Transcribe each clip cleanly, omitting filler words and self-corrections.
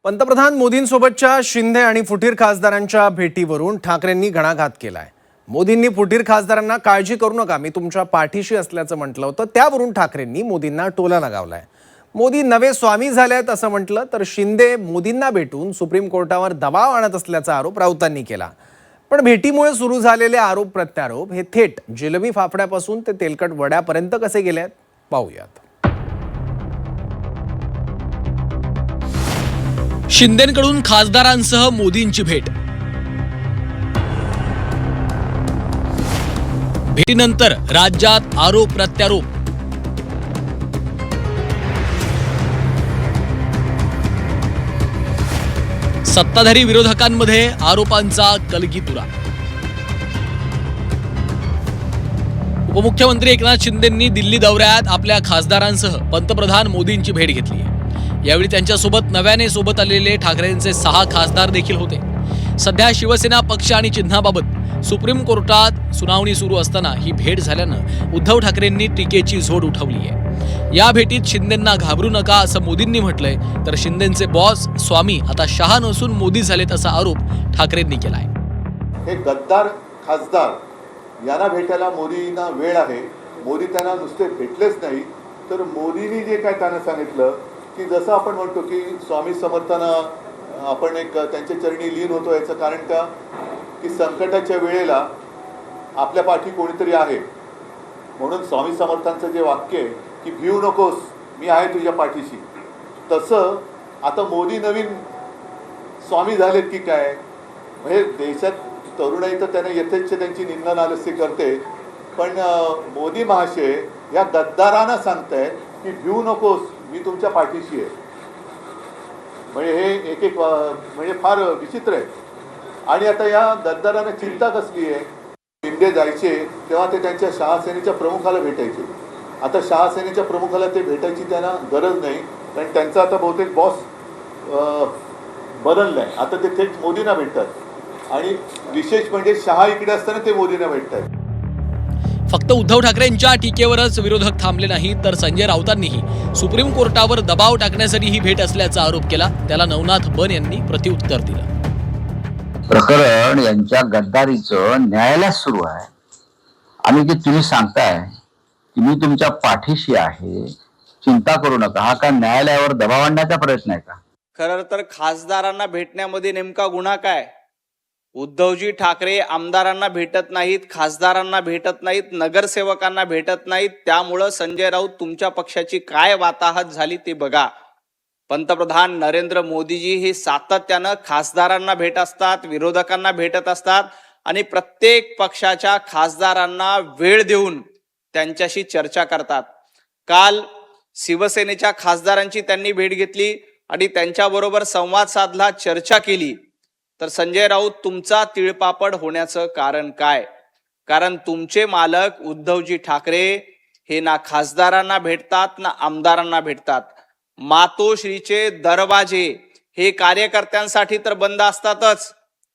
पंतप्रधान मोदींसोबतच्या शिंदे आणि फुटीर खासदारांच्या भेटीवरून ठाकरेंनी घणाघात केलाय। मोदींनी फुटीर खासदारांना काळजी करू नका, मी तुमच्या पाठीशी असल्याचं म्हटलं होतं। त्यावरून ठाकरेंनी मोदींना टोला लगावलाय। मोदी नवे स्वामी झालेत असं म्हटलं तर शिंदे मोदींना भेटून सुप्रीम कोर्टावर दबाव आणत असल्याचा आरोप राऊतांनी केला। पण भेटीमुळे सुरू झालेले आरोप प्रत्यारोप हे थेट जिलेबी फाफड्यापासून ते तेलकट वड्यापर्यंत कसे गेलेत पाहूयात। शिंदेंकडून खासदारांसह मोदींची भेट। भेटीनंतर राज्यात आरोप प्रत्यारोप। सत्ताधारी विरोधकांमध्ये आरोपांचा कलगीतुरा। उपमुख्यमंत्री एकनाथ शिंदेंनी दिल्ली दौऱ्यात आपल्या खासदारांसह पंतप्रधान मोदींची भेट घेतली आहे। यावेळी त्यांच्यासोबत नव्याने सोबत आलेले ठाकरेंचे 6 खासदार देखील होते। सध्या शिवसेना पक्ष आणि चिन्हाबाबत सुप्रीम कोर्टात सुनावणी सुरू असताना ही भेट झाल्यानं उद्धव ठाकरेंनी टीकेची झोड उठवली आहे। या भेटीत शिंदेंना घाबरू नका असं मोदींनी म्हटलंय, तर शिंदेंचे बॉस स्वामी आता शहा नसून मोदी झालेत असा आरोप ठाकरेंनी केलाय। हे गद्दार खासदार यांना भेटायला मोदींना वेळ आहे। मोदी त्यांना नुसते भेटलेच नाही, तर मोदींनी जे काय त्यांना सांगितलं की जसं आपण म्हणतो की स्वामी समर्थांना आपण एक त्यांच्या चरणी लीन होतो, याचं कारण का की संकटाच्या वेळेला आपल्या पाठी कोणीतरी आहे। म्हणून स्वामी समर्थांचं जे वाक्य आहे की भिऊ नकोस, मी आहे तुझ्या पाठीशी, तसं आता मोदी नवीन स्वामी झालेत की काय। म्हणजे देशात तरुणाई तर त्यांना यथेच्छ त्यांची निंदा नालस्ती करते, पण मोदी महाशय या गद्दारांना सांगतायत की भिऊ नकोस, मी तुमच्या पाठीशी आहे। म्हणजे हे एक एक म्हणजे फार विचित्र आहे। आणि आता या गद्दारांना चिंता कसली आहे? शिंदे जायचे तेव्हा ते त्यांच्या शहासेनेच्या प्रमुखाला भेटायचे, आता शहासेनेच्या प्रमुखाला ते भेटायची त्यांना गरज नाही, कारण त्यांचा आता बहुतेक बॉस बदलला आहे। आता ते थेट मोदींना भेटतात आणि विशेष म्हणजे शहा इकडे असताना ते मोदींना भेटतात। फक्त उद्धव ठाकरेंच्या टीकेवरच विरोधक थांबले नाही, तर संजय राऊतांनीही सुप्रीम कोर्टावर दबाव टाकण्यासाठी ही भेट असल्याचा आरोप केला। त्याला नवनाथ बन यांनी प्रत्युत्तर दिलं। प्रकरण यांच्या गद्दारीचं न्यायालयात सुरू आहे आणि जे तुम्ही सांगताय की मी तुमच्या पाठीशी आहे, चिंता करू नका, हा का न्यायालयावर दबाव आणण्याचा प्रयत्न आहे का? खरं तर खासदारांना भेटण्यामध्ये नेमका गुन्हा काय? उद्धवजी ठाकरे आमदारांना भेटत नाहीत, खासदारांना भेटत नाहीत, नगरसेवकांना भेटत नाहीत, त्यामुळं संजय राऊत तुमच्या पक्षाची काय वाताहत झाली ते बघा। पंतप्रधान नरेंद्र मोदीजी हे सातत्यानं खासदारांना भेट असतात, विरोधकांना भेटत असतात आणि प्रत्येक पक्षाच्या खासदारांना वेळ देऊन त्यांच्याशी चर्चा करतात। काल शिवसेनेच्या खासदारांची त्यांनी भेट घेतली आणि त्यांच्याबरोबर संवाद साधला, चर्चा केली। तर संजय राऊत तुमचा तिळपापड होण्याचं कारण काय? कारण तुमचे मालक उद्धवजी ठाकरे हे ना खासदारांना भेटतात ना आमदारांना भेटतात। मातोश्रीचे दरवाजे हे कार्यकर्त्यांसाठी तर बंद असतातच,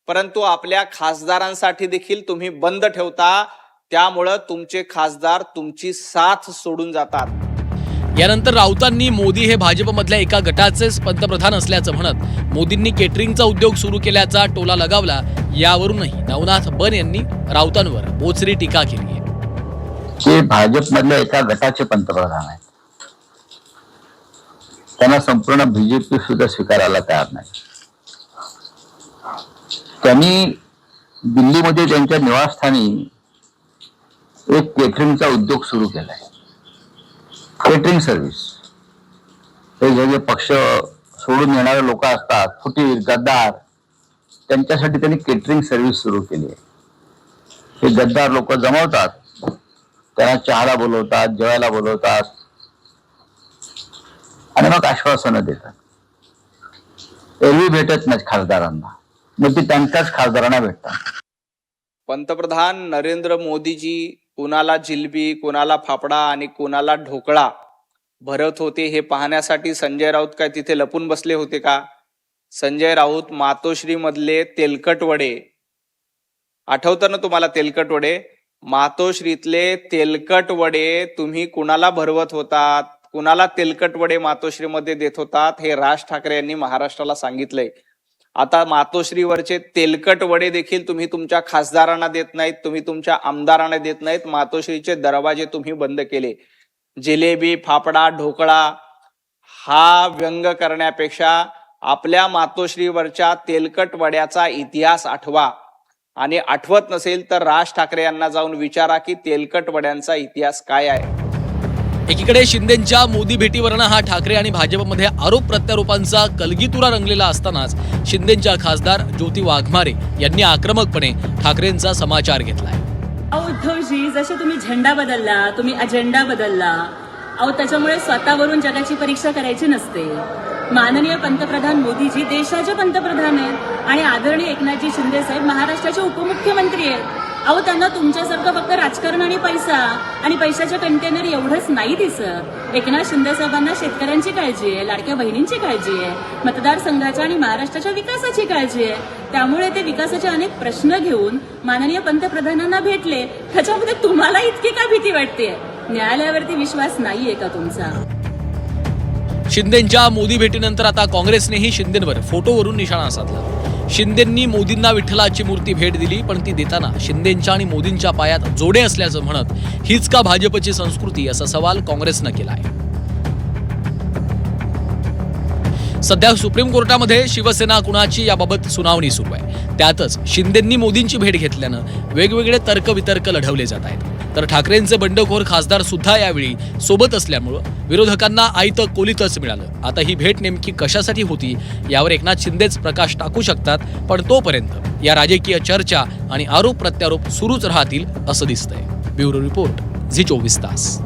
परंतु आपल्या खासदारांसाठी देखील तुम्ही बंद ठेवता, त्यामुळं तुमचे खासदार तुमची साथ सोडून जातात। यानंतर राऊतांनी मोदी हे भाजपमधल्या एका गटाचेच पंतप्रधान असल्याचं म्हणत मोदींनी केटरिंगचा उद्योग सुरू केल्याचा टोला लगावला। यावरूनही नवनाथ बन यांनी राऊतांवर बोचरी टीका केली आहे। ते भाजपमधल्या एका गटाचे पंतप्रधान आहेत, त्यांना संपूर्ण बीजेपी सुद्धा स्वीकारायला तयार नाही। त्यांनी दिल्लीमध्ये त्यांच्या निवासस्थानी एक केटरिंगचा उद्योग सुरू केलाय, केटरिंग सर्व्हिस। हे जे पक्ष सोडून येणारे लोक असतात, फुटीर गद्दार, त्यांच्यासाठी त्यांनी केटरिंग सर्व्हिस सुरू केली आहे। हे गद्दार लोक जमवतात, त्यांना चहाला बोलवतात, जेवायला बोलवतात आणि मग आश्वासनं देतात। एरवी भेटत नाहीत खासदारांना, मग ते त्यांच्याच खासदारांना भेटतात। पंतप्रधान नरेंद्र मोदीजी कुणाला जिलबी, कुणाला फाफडा आणि कुणाला ढोकळा भरत होते हे पाहण्यासाठी संजय राऊत काय तिथे लपून बसले होते का? संजय राऊत मातोश्री मधले तेलकट वडे, आठवतं ना तुम्हाला तेलकट वडे? मातोश्रीतले तेलकट वडे तुम्ही कुणाला भरवत होतात? कुणाला तेलकट वडे मातोश्रीमध्ये देत होतात हे राज ठाकरे यांनी महाराष्ट्राला सांगितलंय. आता मातोश्रीवरचे तेलकट वडे देखील तुम्ही तुमच्या खासदारांना देत नाहीत, तुम्ही तुमच्या आमदारांना देत नाहीत. मातोश्रीचे दरवाजे तुम्ही बंद केले. जिलेबी, फाफडा, ढोकळा हा व्यंग करण्यापेक्षा आपल्या मातोश्रीवरच्या तेलकट वड्याचा इतिहास आठवा, आणि आठवत नसेल तर राज ठाकरे यांना जाऊन विचारा की तेलकट वड्यांचा इतिहास काय आहे. एकीकडे शिंदेंच्या मोदी भेटीवरनं हा ठाकरे आणि भाजपमध्ये आरोप प्रत्यारोपांचा कलगीतुरा रंगलेला असतानाच शिंदेंच्या खासदार ज्योती वाघमारे यांनी आक्रमकपणे ठाकरेंचा समाचार घेतलाय. उद्धवजी, जसे तुम्ही झेंडा बदलला, तुम्ही अजेंडा बदलला, त्याच्यामुळे स्वतःवरून जगाची परीक्षा करायची नसते. माननीय पंतप्रधान मोदीजी देशाचे पंतप्रधान आहेत आणि आदरणीय एकनाथजी शिंदे साहेब महाराष्ट्राचे उपमुख्यमंत्री आहेत. त्यांना तुमच्यासारखं फक्त राजकारण आणि पैसा आणि पैशाचे कंटेनर एवढंच नाही दिसत. एकनाथ शिंदे साहेबांना शेतकऱ्यांची काळजी आहे, लाडक्या बहिणींची काळजी आहे, मतदारसंघाच्या आणि महाराष्ट्राच्या विकासाची काळजी आहे. त्यामुळे ते विकासाचे अनेक प्रश्न घेऊन माननीय पंतप्रधानांना भेटले. त्याच्यामध्ये तुम्हाला इतकी का भीती वाटते? न्यायालयावरती विश्वास नाहीये का तुमचा? शिंदेंच्या मोदी भेटीनंतर आता काँग्रेसनेही शिंदेंवर फोटोवरून निशाणा साधला. शिंदेंनी मोदींना विठ्ठलाची मूर्ती भेट दिली, पण ती देताना शिंदेंच्या आणि मोदींच्या पायात जोडे असल्याचं म्हणत हीच का भाजपची संस्कृती असा सवाल काँग्रेसनं केला आहे. सध्या सुप्रीम कोर्टामध्ये शिवसेना कुणाची याबाबत सुनावणी सुरू आहे. त्यातच शिंदेंनी मोदींची भेट घेतल्यानं वेगवेगळे तर्कवितर्क लढवले जात आहेत. तर ठाकरेंचे बंडखोर खासदार सुद्धा यावेळी सोबत असल्यामुळं विरोधकांना आयतं कोलीतच मिळालं. आता ही भेट नेमकी कशासाठी होती यावर एकनाथ शिंदेच प्रकाश टाकू शकतात, पण तोपर्यंत या राजकीय चर्चा आणि आरोप प्रत्यारोप सुरूच राहतील असं दिसतंय. ब्युरो रिपोर्ट, झी 24 तास.